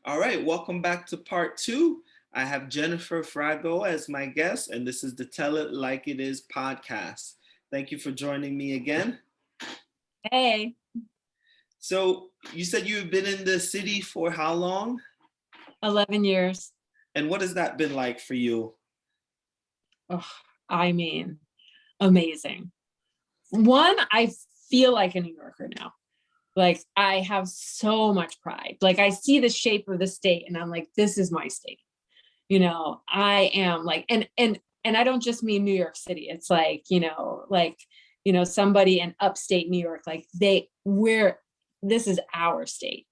All right, welcome back to part two. I have Jennifer Frago as my guest, and this is the Tell It Like It Is podcast. Thank you for joining me again. Hey, So, you said you've been in the city for how long? 11 years. And what has that been like for you? Oh, I mean, amazing. One, I feel like a New Yorker now. Like I have so much pride. Like I see the shape of the state and I'm like, this is my state. I am like, and I don't just mean New York City. It's like, somebody in upstate New York, like this is our state.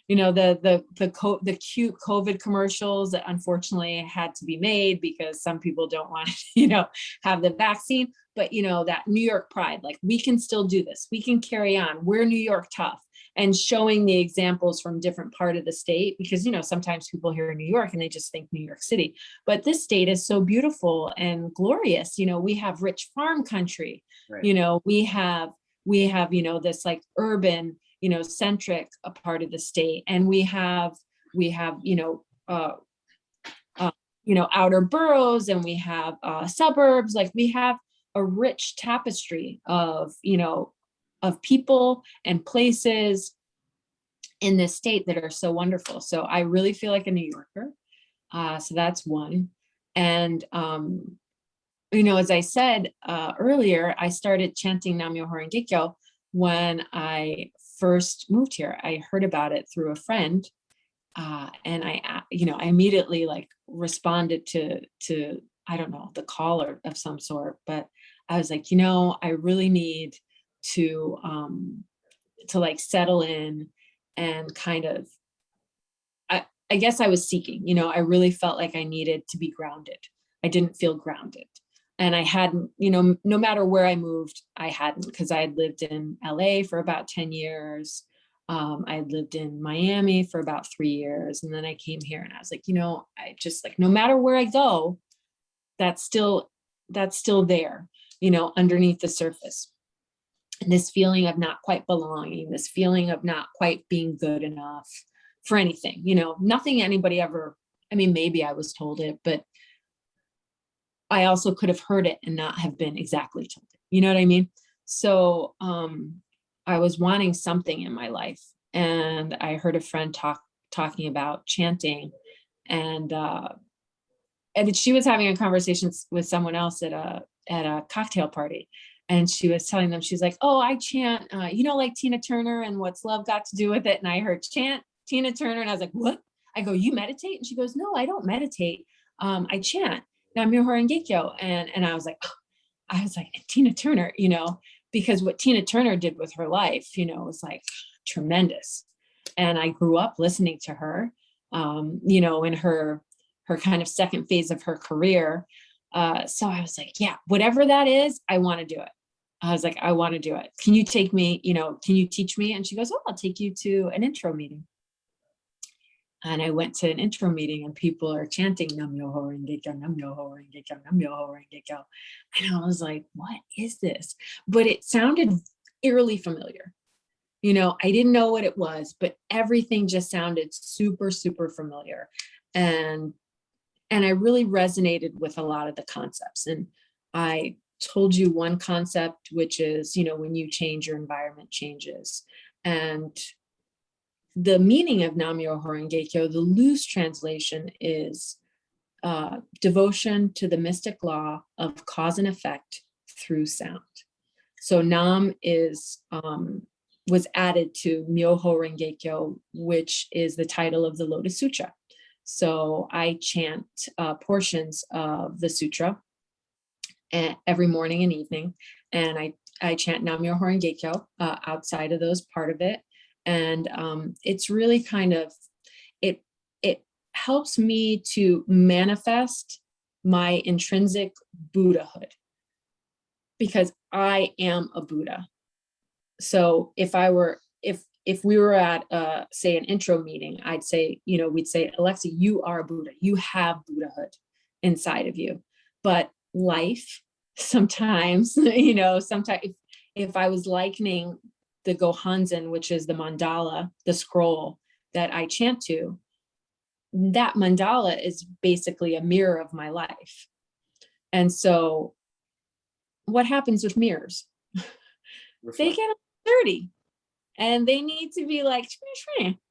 The cute COVID commercials that unfortunately had to be made because some people don't want to, have the vaccine. But that New York pride, like we can still do this. We can carry on. We're New York tough. And showing the examples from different part of the state, because sometimes people hear New York and they just think New York City, but this state is so beautiful and glorious. We have rich farm country. Right. We have this like urban, centric a part of the state, and we have outer boroughs, and we have suburbs. Like we have a rich tapestry of people and places in this state that are so wonderful. So I really feel like a New Yorker. So that's one. And, as I said earlier, I started chanting Nam-myoho Renge-kyo when I first moved here. I heard about it through a friend. And I immediately like responded to, I don't know, the call of some sort, but I was like, I really need to like settle in and kind of, I guess I was seeking, I really felt like I needed to be grounded. I didn't feel grounded. And I hadn't, no matter where I moved, I hadn't, because I had lived in LA for about 10 years. I lived in Miami for about 3 years. And then I came here and I was like, I just like, no matter where I go, that's still there, underneath the surface. And this feeling of not quite belonging, this feeling of not quite being good enough for anything, nothing anybody ever, maybe I was told it, but I also could have heard it and not have been exactly told it. You know what I mean? So I was wanting something in my life, and I heard a friend talking about chanting, and she was having a conversation with someone else at a cocktail party, and she was telling them, she's like, oh, I chant, like Tina Turner and What's Love Got to Do with It? And I heard chant Tina Turner, and I was like, what? I go, you meditate? And she goes, no, I don't meditate. I chant Nam-myoho Renge-kyo. And I was like, Tina Turner, because what Tina Turner did with her life, was like tremendous. And I grew up listening to her, in her kind of second phase of her career. So I was like, yeah, whatever that is, I want to do it. I was like, I want to do it. Can you take me, can you teach me? And she goes, oh, I'll take you to an intro meeting. And I went to an intro meeting and people are chanting Nam-myoho Renge-kyo, Nam-myoho Renge-kyo, Nam-myoho Renge-kyo. And I was like, what is this? But it sounded eerily familiar. I didn't know what it was, but everything just sounded super, super familiar. And I really resonated with a lot of the concepts. And I told you one concept, which is, when you change, your environment changes. And the meaning of Nam-myoho Renge-kyo, the loose translation is devotion to the mystic law of cause and effect through sound. So Nam was added to Myoho Renge-kyo, which is the title of the Lotus Sutra. So I chant portions of the sutra every morning and evening, and I chant Nam-myoho Renge-kyo outside of those, part of it. And it's really kind of, it helps me to manifest my intrinsic Buddhahood, because I am a Buddha. So if we were at say an intro meeting, I'd say, we'd say, Alexa, you are a Buddha. You have Buddhahood inside of you. But life sometimes, sometimes if I was likening the Gohanzen, which is the mandala, the scroll that I chant to, that mandala is basically a mirror of my life. And so what happens with mirrors? They Reflect. get dirty and they need to be like,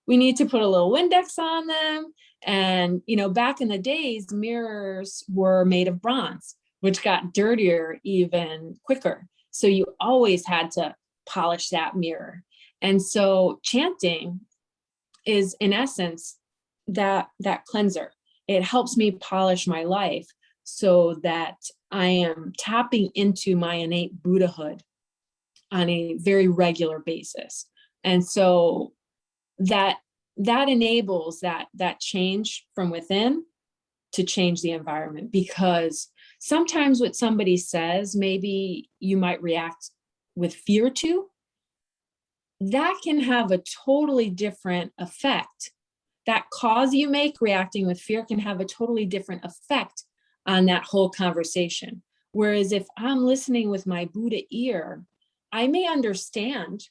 we need to put a little Windex on them. And, back in the days, mirrors were made of bronze, which got dirtier even quicker. So you always had to polish that mirror. And so chanting is, in essence, that cleanser. It helps me polish my life so that I am tapping into my innate Buddhahood on a very regular basis. And so that enables that change from within to change the environment, because sometimes what somebody says, maybe you might react with fear to, that can have a totally different effect. That cause you make reacting with fear can have a totally different effect on that whole conversation. Whereas if I'm listening with my Buddha ear, I may understand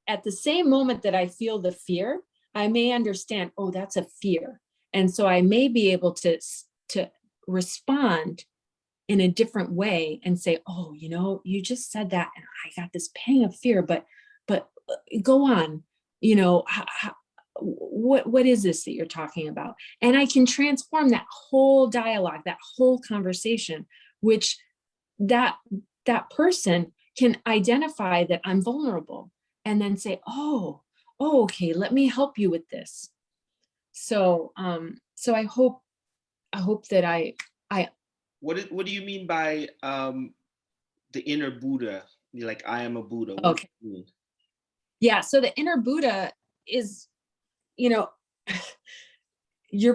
at the same moment that I feel the fear, I may understand, oh, that's a fear. And so I may be able to respond in a different way and say, oh, you just said that and I got this pang of fear, but go on, what is this that you're talking about? And I can transform that whole dialogue, that whole conversation, which that person can identify that I'm vulnerable and then say, oh, okay, let me help you with this. So I hope that I What do you mean by the inner Buddha? You're like, I am a Buddha. What okay. do you mean? Yeah, so the inner Buddha is, you're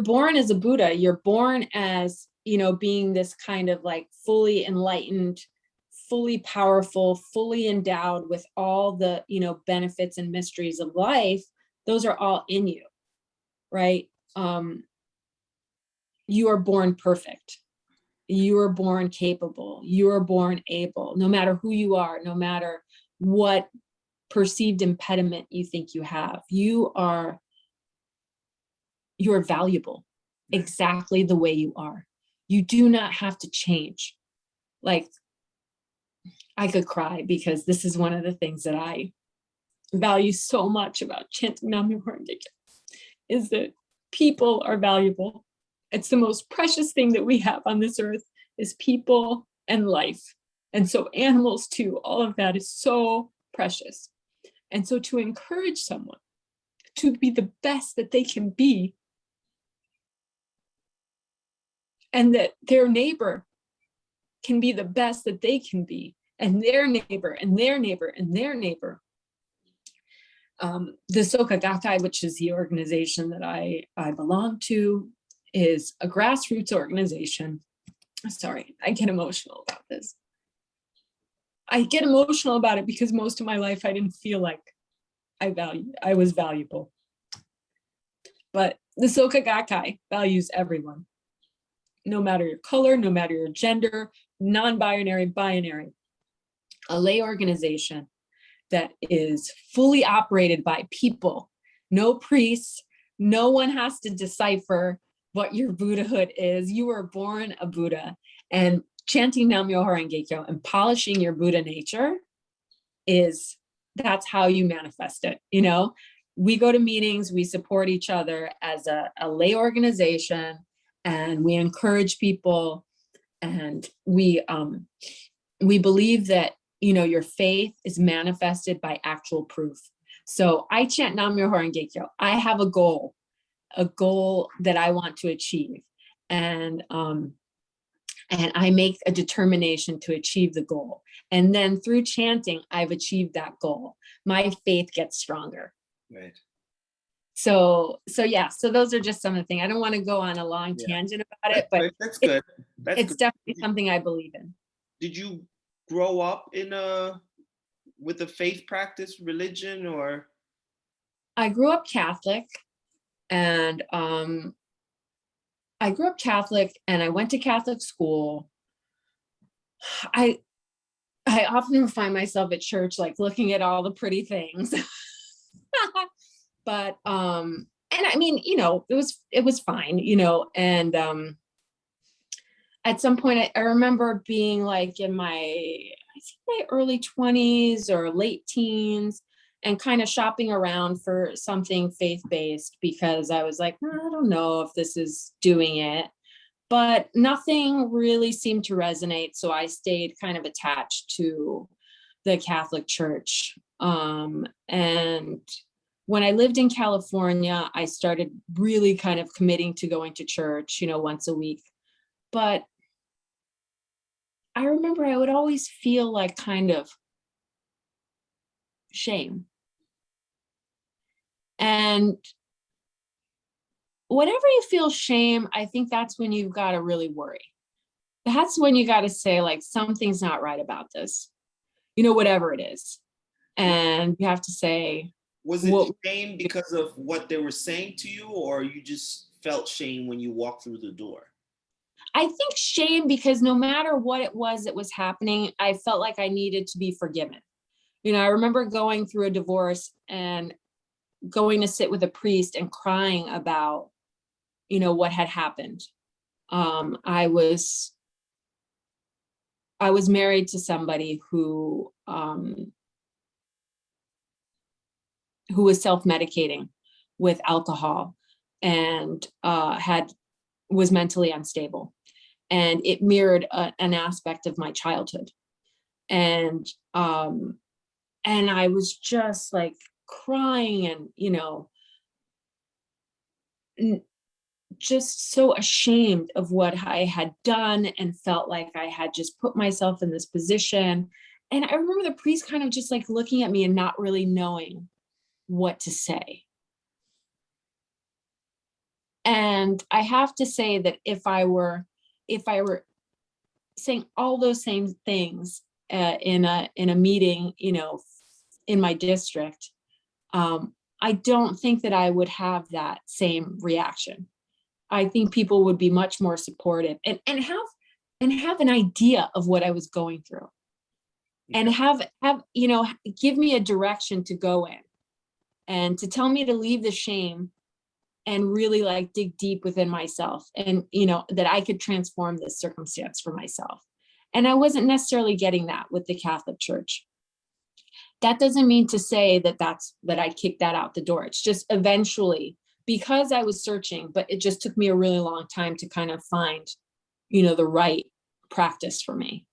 born as a Buddha. You're born as, being this kind of like fully enlightened, fully powerful, fully endowed with all the, benefits and mysteries of life. Those are all in you, right? You are born perfect. You are born capable. You are born able, no matter who you are, no matter what perceived impediment you think you have. You're valuable exactly the way you are. You do not have to change. Like, I could cry because this is one of the things that I value so much about chanting Nam-myoho Renge Kyo, is that people are valuable. It's the most precious thing that we have on this earth, is people and life. And so animals too, all of that is so precious. And so to encourage someone to be the best that they can be, and that their neighbor can be the best that they can be, and their neighbor and their neighbor and their neighbor. The Soka Gakkai, which is the organization that I belong to, is a grassroots organization. Sorry, I get emotional about this. I get emotional about it because most of my life I didn't feel like I was valuable. But the Soka Gakkai values everyone, no matter your color, no matter your gender, non-binary, binary. A lay organization that is fully operated by people, no priests, no one has to decipher what your Buddhahood is. You were born a Buddha, and chanting Nam-myoho Renge Kyo and polishing your Buddha nature that's how you manifest it. We go to meetings, we support each other as a lay organization, and we encourage people, and we believe that your faith is manifested by actual proof. So I chant Nam-myoho Renge Kyo. I have a goal that I want to achieve, and I make a determination to achieve the goal. And then through chanting, I've achieved that goal. My faith gets stronger. Right. So those are just some of the things. I don't want to go on a long tangent about it, but that's good. It's definitely something I believe in. Did you grow up with a faith practice religion, or? I grew up Catholic, and I went to Catholic school. I often find myself at church, like looking at all the pretty things. But and I mean, it was fine, and at some point I remember being like in I think my early 20s or late teens, and kind of shopping around for something faith-based because I was like, I don't know if this is doing it, but nothing really seemed to resonate. So I stayed kind of attached to the Catholic Church. And when I lived in California, I started really kind of committing to going to church, once a week. But I remember I would always feel like kind of shame. And whenever you feel shame, I think that's when you've got to really worry. That's when you got to say, like, something's not right about this, whatever it is. And you have to say, Was it what? shame because of what they were saying to you, or you just felt shame when you walked through the door? I think shame, because no matter what it was that was happening, I felt like I needed to be forgiven. I remember going through a divorce and going to sit with a priest and crying about, what had happened. I was married to somebody who was self-medicating with alcohol, and was mentally unstable, and it mirrored an aspect of my childhood, and I was just like crying, and just so ashamed of what I had done, and felt like I had just put myself in this position. And I remember the priest kind of just like looking at me and not really knowing what to say. And I have to say that if I were saying all those same things in a meeting, in my district, I don't think that I would have that same reaction. I think people would be much more supportive, and have an idea of what I was going through, and have give me a direction to go in, and to tell me to leave the shame and really like dig deep within myself, and that I could transform this circumstance for myself. And I wasn't necessarily getting that with the Catholic Church. That doesn't mean to say that I kicked that out the door. It's just eventually, because I was searching, but it just took me a really long time to kind of find, the right practice for me,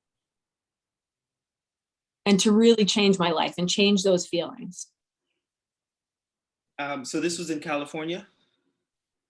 and to really change my life and change those feelings. So this was in California?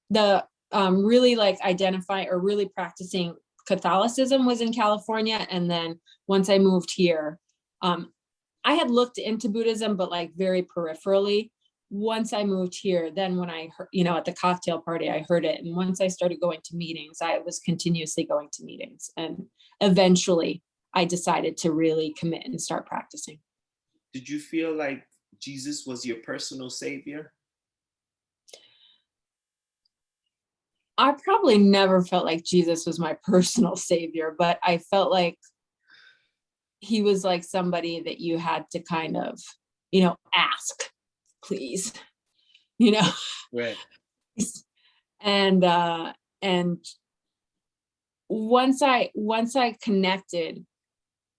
The really like identify or really practicing Catholicism was in California. And then once I moved here, I had looked into Buddhism, but like very peripherally. Once I moved here, then when I heard, at the cocktail party, I heard it. And once I started going to meetings, I was continuously going to meetings. And eventually I decided to really commit and start practicing. Did you feel like Jesus was your personal savior? I probably never felt like Jesus was my personal savior, but I felt like he was like somebody that you had to kind of, ask, please, Right. and once I connected,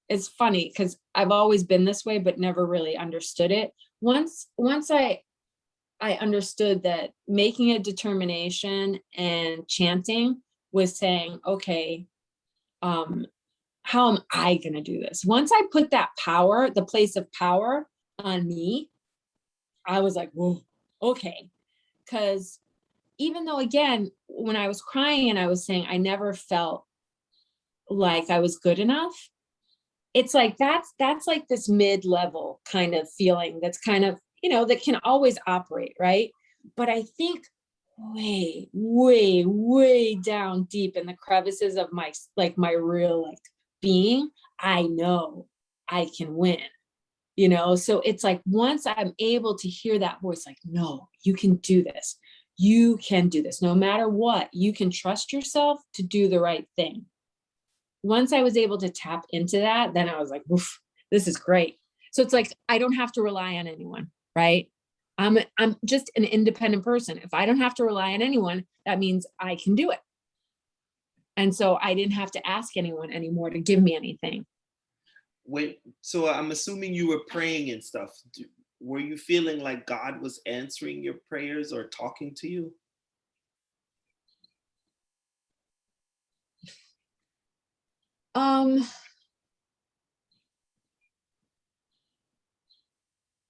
it's funny because I've always been this way, but never really understood it. Once I understood that making a determination and chanting was saying, okay, how am I going to do this? Once I put that power, the place of power on me, I was like, whoa, okay. Because even though, again, when I was crying and I was saying I never felt like I was good enough, it's like that's like this mid-level kind of feeling that's kind of, that can always operate, right? But I think way, way, way down deep in the crevices of my real like being, I know I can win. So it's like once I'm able to hear that voice, like, no, you can do this. You can do this. No matter what, you can trust yourself to do the right thing. Once I was able to tap into then I was like, oof, this is great. So it's like I don't have to rely on anyone, right? I'm just an independent person. If I don't have to rely on anyone, that means I can do it. And so I didn't have to ask anyone anymore to give me anything. So I'm assuming you were praying and stuff. Were you feeling like God was answering your prayers or talking to you?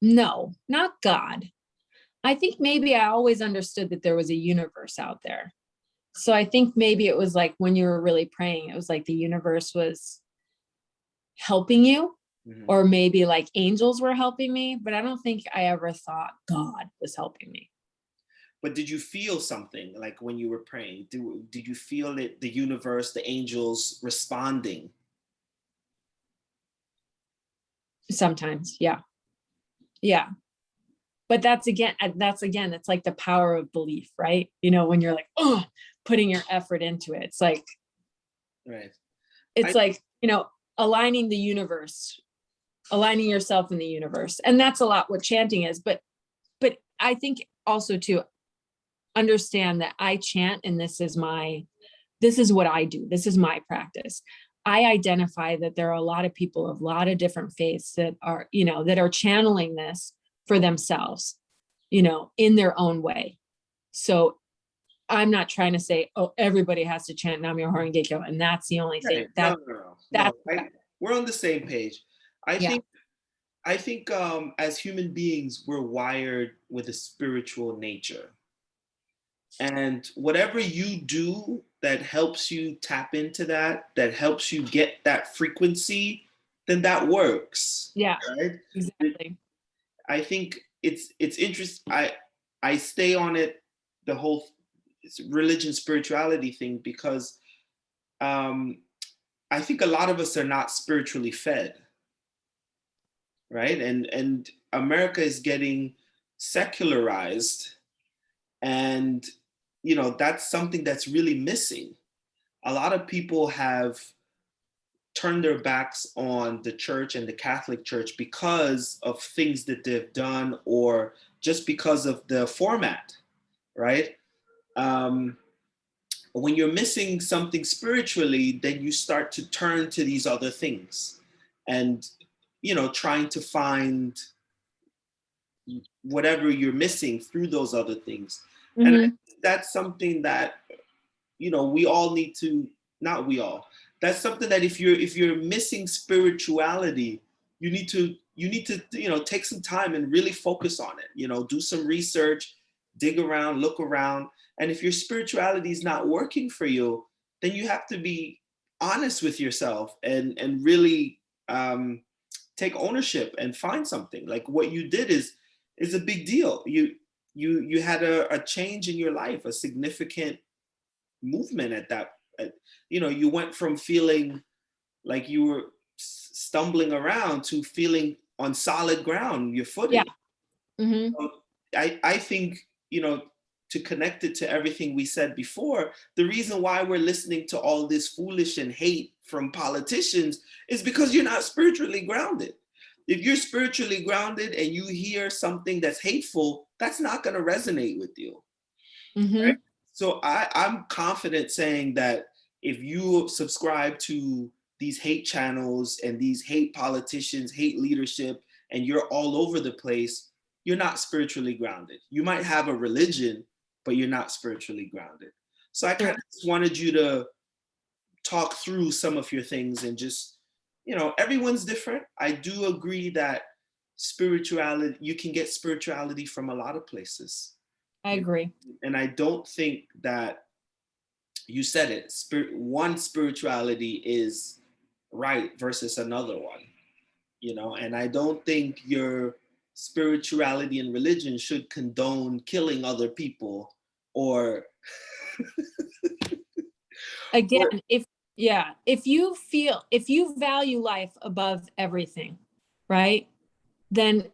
No, not God. I think maybe I always understood that there was a universe out there. So I think maybe it was like when you were really praying, it was like the universe was helping you, Mm-hmm. or maybe like angels were helping me, but I don't think I ever thought God was helping me. But did you feel something like when you were praying? Did you feel it, the universe, the angels responding? Sometimes, yeah. Yeah. But that's again, it's like the power of belief, right? When you're like, oh, putting your effort into it. It's like, Right. it's I like, aligning the universe, aligning yourself in the universe. And that's a lot what chanting is. But I think also to understand that I chant, and this is what I do. This is my practice. I identify that there are a lot of people of a lot of different faiths that are channeling this for themselves, in their own way. So I'm not trying to say, oh, everybody has to chant Nam Myoho Renge Kyo, and that's the only right. thing. No, That no, no, that's no. We're on the same page. I yeah, think as human beings, we're wired with a spiritual nature. And whatever you do that helps you tap into that helps you get that frequency, then that works, yeah, right? exactly. I think it's interesting. I stay on it, the whole religion spirituality thing, because um, I think a lot of us are not spiritually fed, right? And America is getting secularized, and that's something that's really missing. A lot of people have turned their backs on the church and the Catholic Church because of things that they've done, or just because of the format, right? Um, when you're missing something spiritually, then you start to turn to these other things, and trying to find whatever you're missing through those other things. And Mm-hmm. that's something that we all need to, not we all, that's something that if you're missing spirituality, you need to take some time and really focus on it, do some research, dig around, look around. And if your spirituality is not working for you, then you have to be honest with yourself and really take ownership and find something. Like what you did is a big deal. You had a change in your life, a significant movement you went from feeling like you were stumbling around to feeling on solid ground, your Yeah. footing. Mm-hmm. So I think, to connect it to everything we said before, the reason why we're listening to all this foolish and hate from politicians is because you're not spiritually grounded. If you're spiritually grounded and you hear something that's hateful, that's not going to resonate with you. Right? Mm-hmm. So I'm confident saying that if you subscribe to these hate channels and these hate politicians, hate leadership, and you're all over the place, you're not spiritually grounded. You might have a religion, but you're not spiritually grounded. So I kind Sure. of just wanted you to talk through some of your things, and just, everyone's different. I do agree that spirituality, you can get spirituality from a lot of places. I agree. And I don't think that, you said it, one spirituality is right versus another one, and I don't think your spirituality and religion should condone killing other people, or Again, or if you value life above everything, right? Then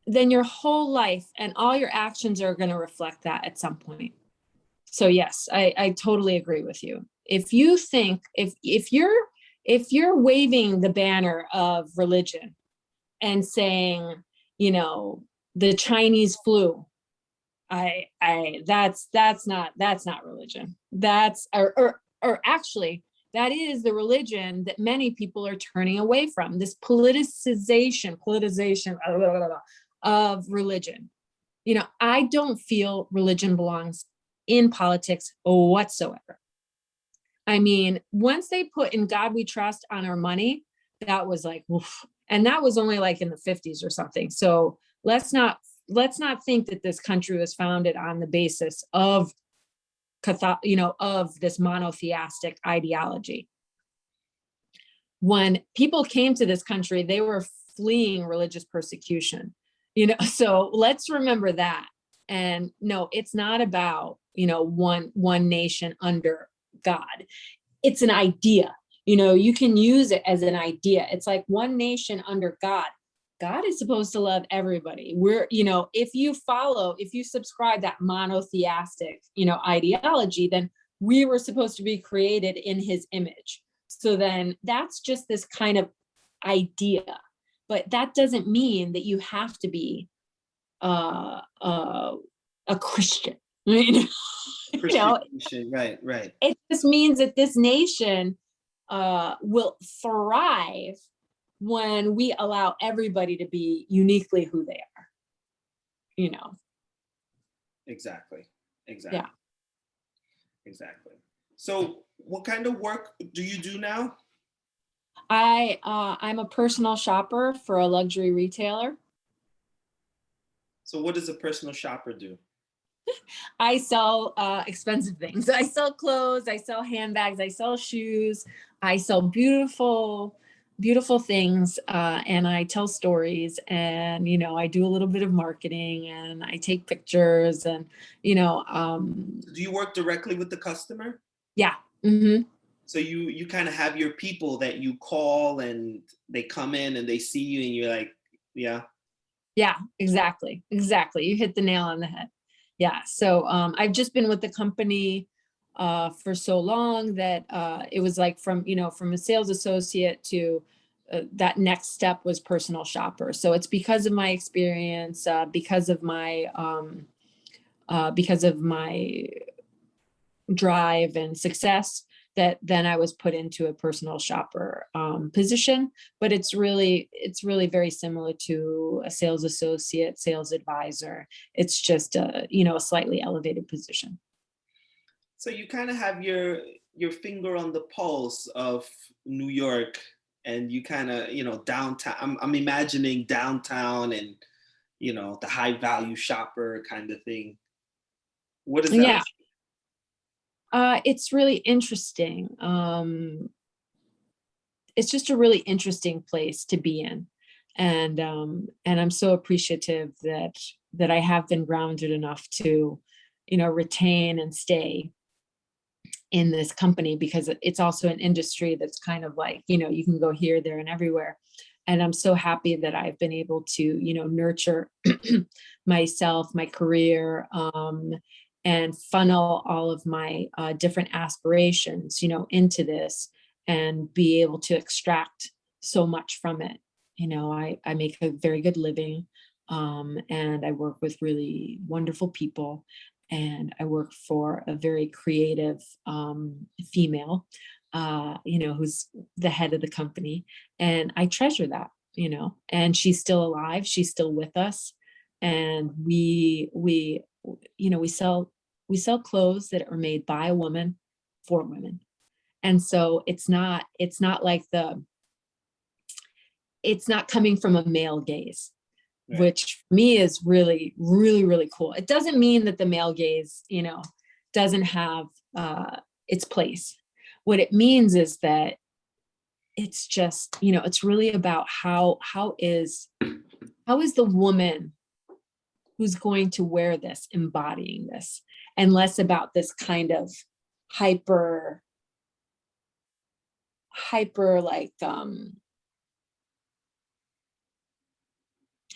your whole life and all your actions are going to reflect that at some point. So yes, I totally agree with you. If you think if you're waving the banner of religion and saying, you know, the Chinese flu. That's not religion. That's or actually that is the religion that many people are turning away from, this politicization of religion. I don't feel religion belongs in politics whatsoever. I mean, once they put "In God We Trust" on our money, that was like, oof. And that was only like in the 50s or something. So let's not think that this country was founded on the basis of of this monotheistic ideology. When people came to this country, they were fleeing religious persecution. So let's remember that. And no, it's not about, one nation under God. It's an idea. You can use it as an idea. It's like one nation under God. God is supposed to love everybody. If you subscribe that monotheistic, ideology, then we were supposed to be created in his image. So then that's just this kind of idea, but that doesn't mean that you have to be a Christian. Right. It just means that this nation will thrive when we allow everybody to be uniquely who they are. Exactly. Yeah. Exactly. So what kind of work do you do now? I'm a personal shopper for a luxury retailer. So what does a personal shopper do? I sell expensive things. I sell clothes, I sell handbags, I sell shoes, I sell beautiful things, and I tell stories, and I do a little bit of marketing, and I take pictures, and Do you work directly with the customer? yeah. Mm-hmm. So you kind of have your people that you call, and they come in and they see you, and you're like, yeah. Yeah, exactly. You hit the nail on the head. Yeah. So I've just been with the company for so long that it was like from a sales associate to that next step was personal shopper. So it's because of my experience, because of my drive and success, that then I was put into a personal shopper position. But it's really very similar to a sales associate, sales advisor. It's just a slightly elevated position. So you kind of have your finger on the pulse of New York, and you kind of, downtown. I'm imagining downtown, and the high value shopper kind of thing. What is that? Yeah. It's really interesting. It's just a really interesting place to be in. And I'm so appreciative that I have been grounded enough to, retain and stay in this company, because it's also an industry that's kind of like, you can go here, there, and everywhere. And I'm so happy that I've been able to, nurture myself, my career, and funnel all of my different aspirations, into this, and be able to extract so much from it. I make a very good living, and I work with really wonderful people, and I work for a very creative female, who's the head of the company, and I treasure that, and she's still alive, she's still with us, and we sell clothes that are made by a woman for women. And so it's not like it's not coming from a male gaze, right, which for me is really, really, really cool. It doesn't mean that the male gaze, doesn't have its place. What it means is that it's just, it's really about how is the woman who's going to wear this embodying this, and less about this kind of hyper like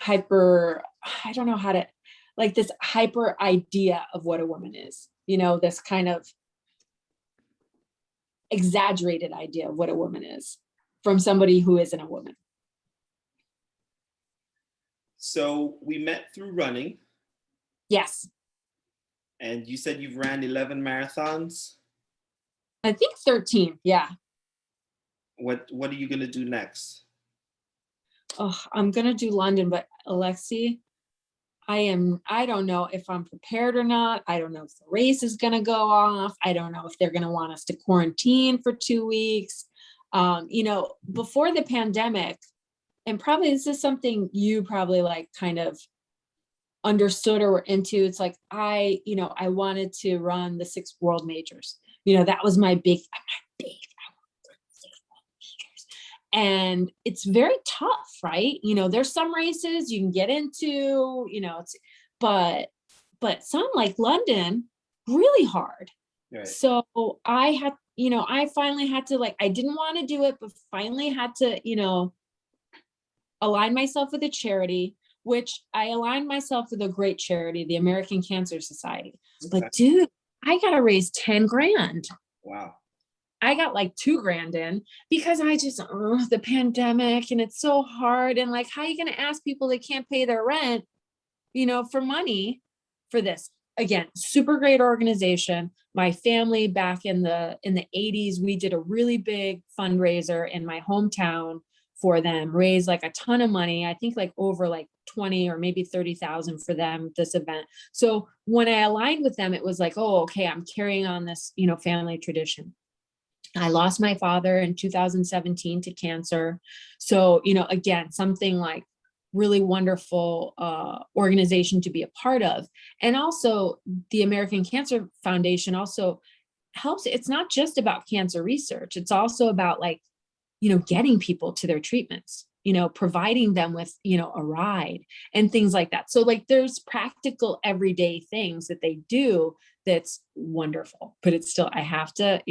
hyper, I don't know how to, like this hyper idea of what a woman is, this kind of exaggerated idea of what a woman is from somebody who isn't a woman. So we met through running, Yes. and you said you've ran 11 marathons. I think 13. Yeah. What are you gonna do next? Oh, I'm gonna do London, but Alexi, I don't know if I'm prepared or not. I don't know if the race is gonna go off. I don't know if they're gonna want us to quarantine for 2 weeks. Before the pandemic, and probably this is something you probably like kind of understood or were into. It's like I wanted to run the 6 world majors. That was my big, and it's very tough, right? There's some races you can get into, but some like London, really hard. Right. So I finally had to, like, I didn't want to do it, but finally had to, align myself with a charity, which I aligned myself with a great charity, the American Cancer Society. Okay. But dude, I got to raise 10 grand. Wow. I got like 2 grand in because the pandemic, and it's so hard. And like, how are you going to ask people that can't pay their rent, for money for this? Again, super great organization. My family back in the 80s, we did a really big fundraiser in my hometown for them, raised like a ton of money. I think like over like 20 or maybe 30,000 for them, this event. So when I aligned with them, it was like, oh, okay, I'm carrying on this, family tradition. I lost my father in 2017 to cancer. So, again, something like really wonderful organization to be a part of. And also the American Cancer Foundation also helps. It's not just about cancer research. It's also about like, getting people to their treatments, providing them with, a ride and things like that. So like there's practical everyday things that they do that's wonderful, but it's still, I have to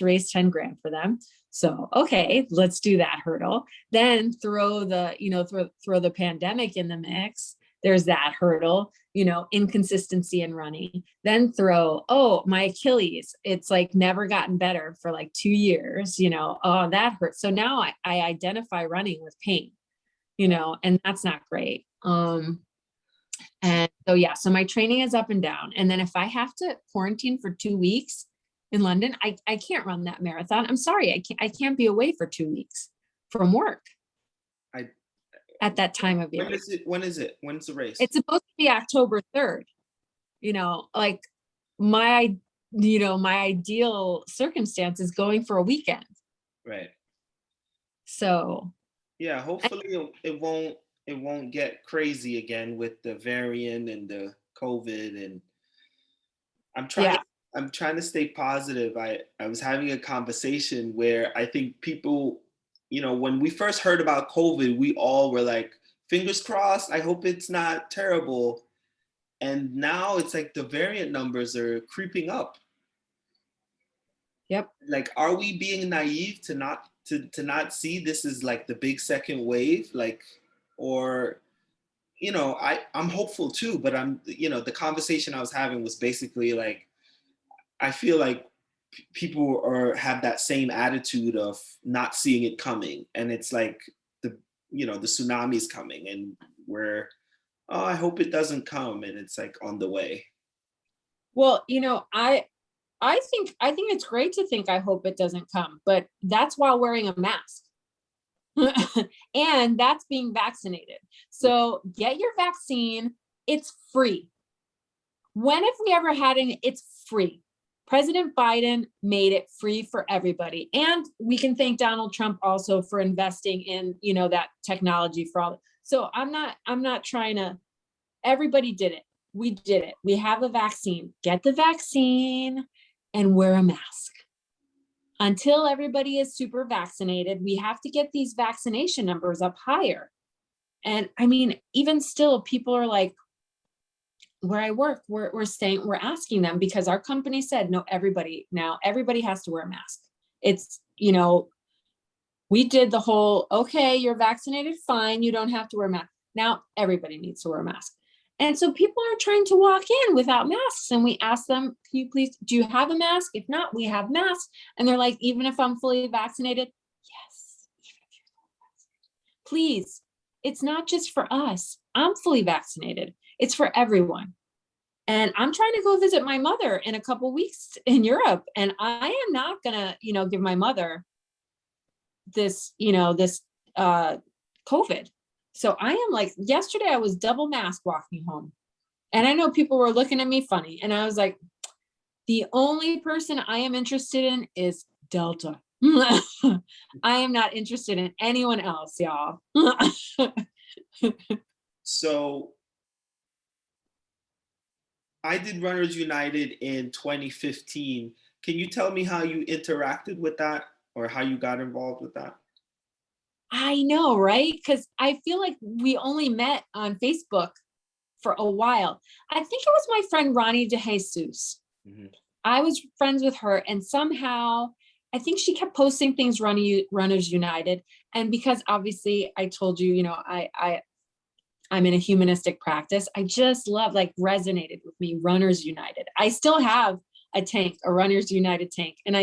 raise 10 grand for them. So, okay, let's do that hurdle. Then throw the pandemic in the mix. There's that hurdle, inconsistency in running. Then throw, oh, my Achilles, it's like never gotten better for like 2 years, oh, that hurts. So now I identify running with pain, and that's not great. And so, yeah, so my training is up and down. And then if I have to quarantine for 2 weeks in London, I can't run that marathon. I'm sorry, I can't be away for 2 weeks from work I at that time of year. When is it? When's the race? It's supposed to be October 3rd. Like my ideal circumstance is going for a weekend. Right. So yeah, hopefully it won't get crazy again with the variant and the COVID. And I'm trying to stay positive. I was having a conversation where I think people, when we first heard about COVID, we all were like, fingers crossed, I hope it's not terrible. And now it's like the variant numbers are creeping up. Yep. Like, are we being naive to not see this as like the big second wave? Like, or, I'm hopeful too, but the conversation I was having was basically like, I feel like people have that same attitude of not seeing it coming. And it's like the tsunami's coming and oh, I hope it doesn't come. And it's like on the way. Well, I think it's great to think I hope it doesn't come, but that's while wearing a mask. And that's being vaccinated. So get your vaccine. It's free. When have we ever had it's free? President Biden made it free for everybody. And we can thank Donald Trump also for investing in, that technology for all. So I'm not trying to, everybody did it. We did it. We have a vaccine. Get the vaccine and wear a mask. Until everybody is super vaccinated, we have to get these vaccination numbers up higher. And I mean, even still, people are like, where I work, we're asking them, because our company said, no, everybody has to wear a mask. It's, we did the whole, okay, you're vaccinated, fine, you don't have to wear a mask. Now everybody needs to wear a mask. And so people are trying to walk in without masks. And we ask them, can you please, do you have a mask? If not, we have masks. And they're like, even if I'm fully vaccinated? Yes, even if you're fully vaccinated. Please, it's not just for us. I'm fully vaccinated. It's for everyone. And I'm trying to go visit my mother in a couple weeks in Europe. And I am not gonna, give my mother this, this COVID. So I am like, yesterday I was double mask walking home. And I know people were looking at me funny. And I was like, the only person I am interested in is Delta. I am not interested in anyone else, y'all. So I did Runners United in 2015. Can you tell me how you interacted with that or how you got involved with that? I know, right? Because I feel like we only met on Facebook for a while. I think it was my friend Ronnie DeJesus. Mm-hmm. I was friends with her, and somehow I think she kept posting things Runners United. And because obviously I told you, I'm in a humanistic practice, I just love, like, resonated with me, Runners United. I still have a tank, a Runners United tank, and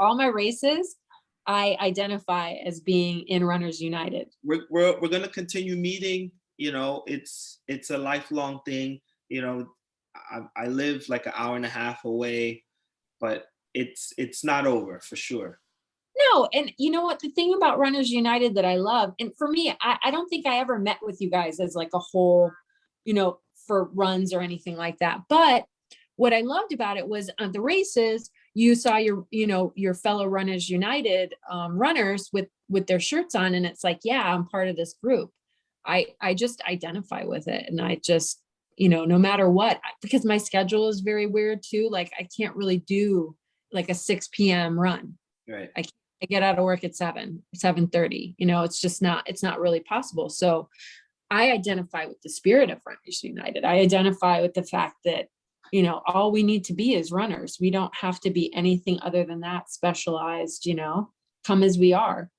all my races, I identify as being in Runners United. We're gonna continue meeting. It's a lifelong thing. I live like an hour and a half away, but it's not over for sure. No, and you know what? The thing about Runners United that I love, and for me, I don't think I ever met with you guys as like a whole, for runs or anything like that. But what I loved about it was on the races, you saw your fellow Runners United runners with their shirts on, and it's like, yeah, I'm part of this group. I just identify with it, and I just, no matter what, because my schedule is very weird too. Like, I can't really do like a 6 p.m. run. Right. I get out of work at 7:30. It's not really possible. So I identify with the spirit of Runners United. I identify with the fact that, all we need to be is runners. We don't have to be anything other than that, specialized, come as we are.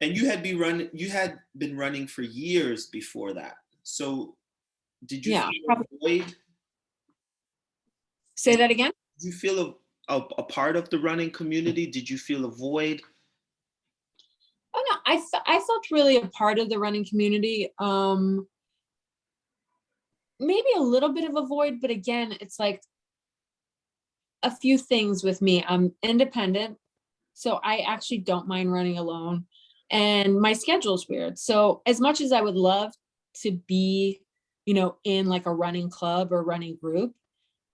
And you had been running for years before that. So did you feel a void? Say that again? Did you feel a part of the running community? Did you feel a void? Oh no, I felt really a part of the running community. Maybe a little bit of a void, but again, it's like a few things with me. I'm independent, so I actually don't mind running alone, and my schedule's weird. So as much as I would love to be, in like a running club or running group,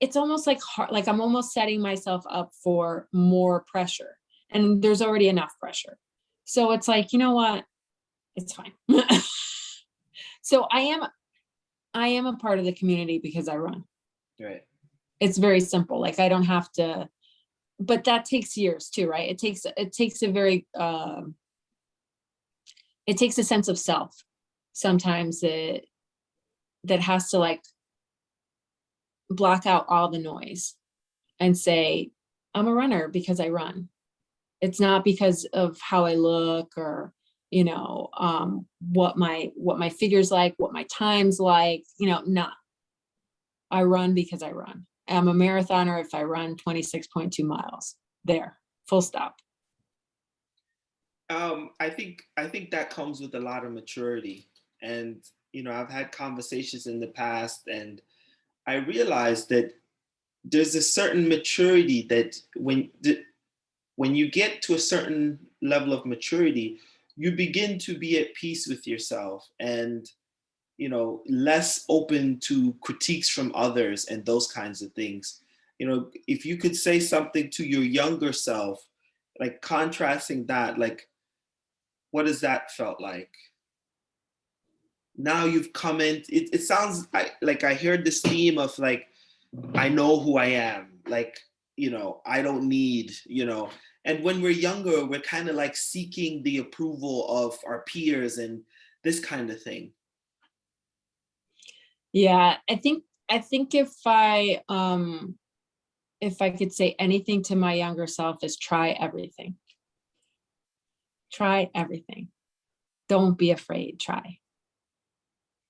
it's almost like hard, like I'm almost setting myself up for more pressure, and there's already enough pressure. So it's like, you know what? It's fine. So I am a part of the community because I run. Right. It's very simple. Like, I don't have to, but that takes years too, right? It takes a very, it takes a sense of self. Sometimes that has to, like, block out all the noise and say, I'm a runner because I run. It's not because of how I look or, what my figure's like, what my time's like, not. I run because I run. I'm a marathoner if I run 26.2 miles. There, full stop. I think that comes with a lot of maturity. And, I've had conversations in the past, and I realized that there's a certain maturity that when you get to a certain level of maturity, you begin to be at peace with yourself and, less open to critiques from others and those kinds of things. If you could say something to your younger self, like contrasting that, like, what has that felt like? Now you've come in, it sounds like I heard this theme of like, I know who I am. Like, I don't need, and when we're younger, we're kind of like seeking the approval of our peers and this kind of thing. Yeah, I think if I could say anything to my younger self is try everything. Try everything. Don't be afraid, try.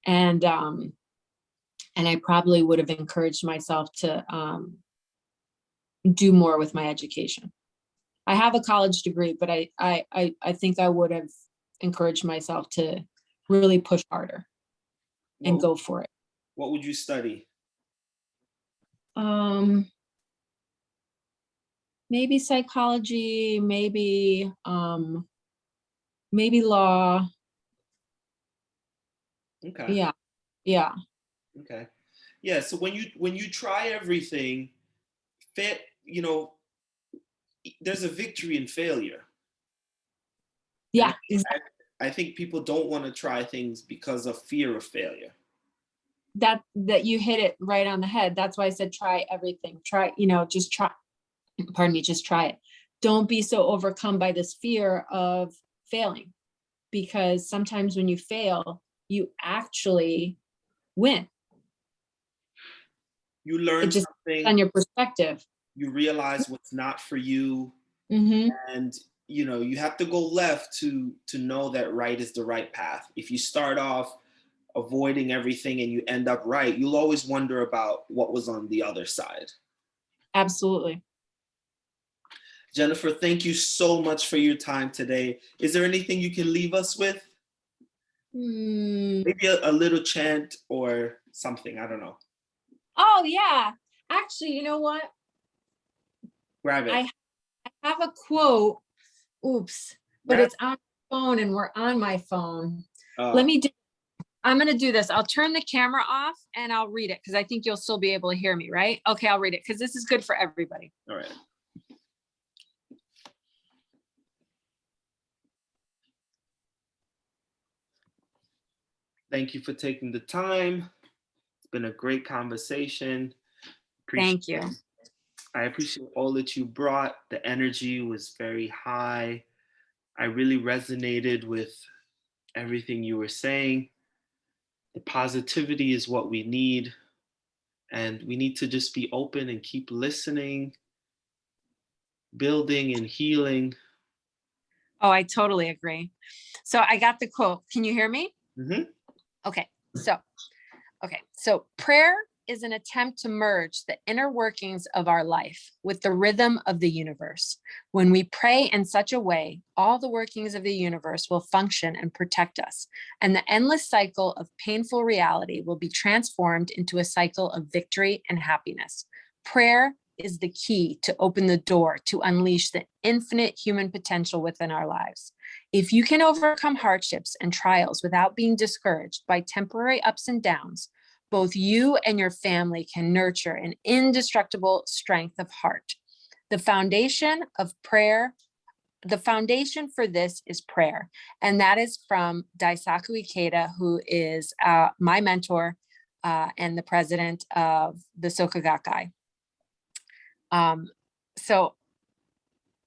And I probably would have encouraged myself to do more with my education. I have a college degree, but I think I would have encourage myself to really push harder and go for it. What would you study? Maybe psychology, maybe law. Okay. Yeah. Yeah. Okay. Yeah. So when you try everything, you know, there's a victory in failure. Yeah. I think people don't want to try things because of fear of failure. That you hit it right on the head. That's why I said try everything. Try, just try. Pardon me, just try it. Don't be so overcome by this fear of failing, because sometimes when you fail, you actually win. You learn It just something on your perspective. You realize what's not for you, Mm-hmm. and you have to go left to know that right is the right path. If you start off avoiding everything and you end up right, you'll always wonder about what was on the other side. Absolutely. Jennifer, thank you so much for your time today. Is there anything you can leave us with? Maybe a little chant or something, I don't know. Oh yeah, actually, you know what? Grab it. I have a quote. Oops, but it's on my phone and we're on my phone. I'm going to do this. I'll turn the camera off and I'll read it because I think you'll still be able to hear me, right? Okay, I'll read it because this is good for everybody. All right. Thank you for taking the time. It's been a great conversation. Thank you. I appreciate all that you brought. The energy was very high. I really resonated with everything you were saying. The positivity is what we need. And we need to just be open and keep listening, building and healing. Oh, I totally agree. So I got the quote. Can you hear me? Mm-hmm. Okay. So prayer is an attempt to merge the inner workings of our life with the rhythm of the universe. When we pray in such a way, all the workings of the universe will function and protect us, and the endless cycle of painful reality will be transformed into a cycle of victory and happiness. Prayer is the key to open the door to unleash the infinite human potential within our lives. If you can overcome hardships and trials without being discouraged by temporary ups and downs, both you and your family can nurture an indestructible strength of heart. The foundation for this is prayer. And that is from Daisaku Ikeda, who is my mentor and the president of the Soka Gakkai. So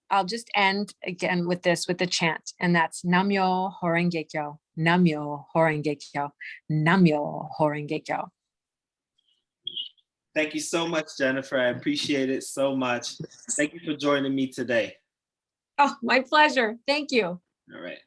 I'll just end again with the chant, and that's Namyo Horenge Kyo, Namyo Horenge Kyo, Namyo Horenge Kyo. Thank you so much, Jennifer. I appreciate it so much. Thank you for joining me today. Oh, my pleasure. Thank you. All right.